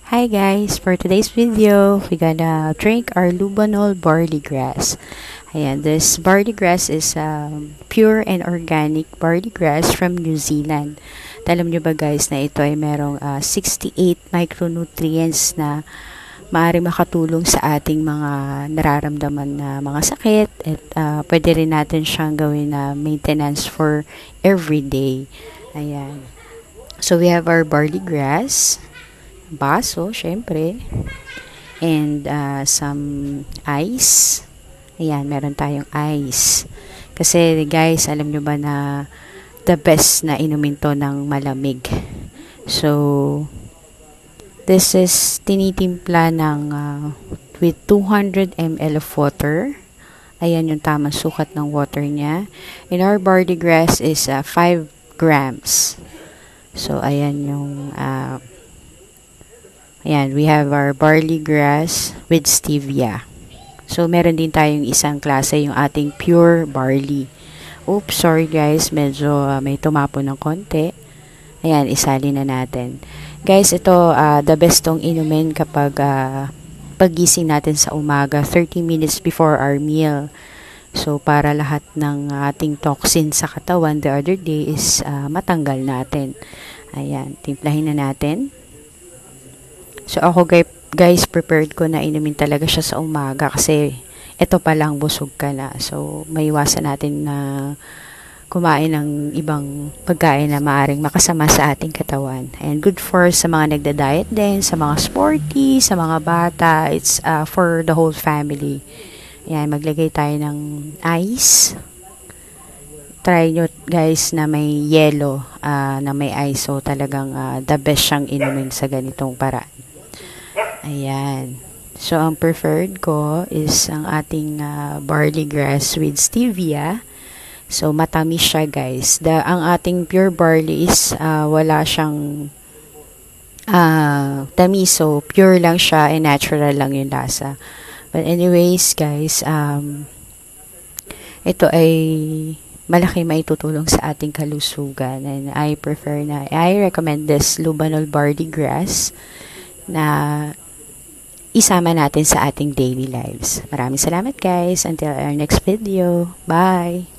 Hi guys, for today's video, we're gonna drink our Lubanol barley grass. Ayan, this barley grass is pure and organic barley grass from New Zealand. Alam nyo ba guys na ito ay merong 68 micronutrients na maaari makatulong sa ating mga nararamdaman na mga sakit at pwede rin natin siyang gawin na maintenance for everyday. Ayan. So we have our barley grass, baso, syempre, and some ice. Ayan, meron tayong ice. Kasi guys, alam nyo ba na the best na inumin to ng malamig. So, this is tinitimpla ng with 200 ml of water. Ayan yung tamang sukat ng water niya. And our barley grass is 5 grams. So, ayan yung ayan, we have our barley grass with stevia. So, meron din tayong isang klase, yung ating pure barley. Oops, sorry guys, medyo may tumapo ng konti. Ayan, isalin na natin. Guys, ito, the best tong inumin kapag pagising natin sa umaga, 30 minutes before our meal. So, para lahat ng ating toxin sa katawan the other day is matanggal natin. Ayan, timplahin na natin. So, ako guys, prepared ko na inumin talaga siya sa umaga kasi ito pa lang busog ka na. So, may iwasan natin na kumain ng ibang pagkain na maaring makasama sa ating katawan. And good for sa mga nagda-diet din, sa mga sporty, sa mga bata. It's for the whole family. Ayan, maglagay tayo ng ice. Try nyo guys na may yellow, na may ice. So, talagang the best siyang inumin sa ganitong paraan. Ayan. So, ang preferred ko is ang ating barley grass with stevia. So, matamis siya guys. Ang ating pure barley is wala siyang tamis. So, pure lang siya and natural lang yung lasa. But anyways guys, ito ay malaki maitutulong sa ating kalusugan. And I recommend this Lubanol barley grass na isama natin sa ating daily lives. Maraming salamat guys. Until our next video. Bye!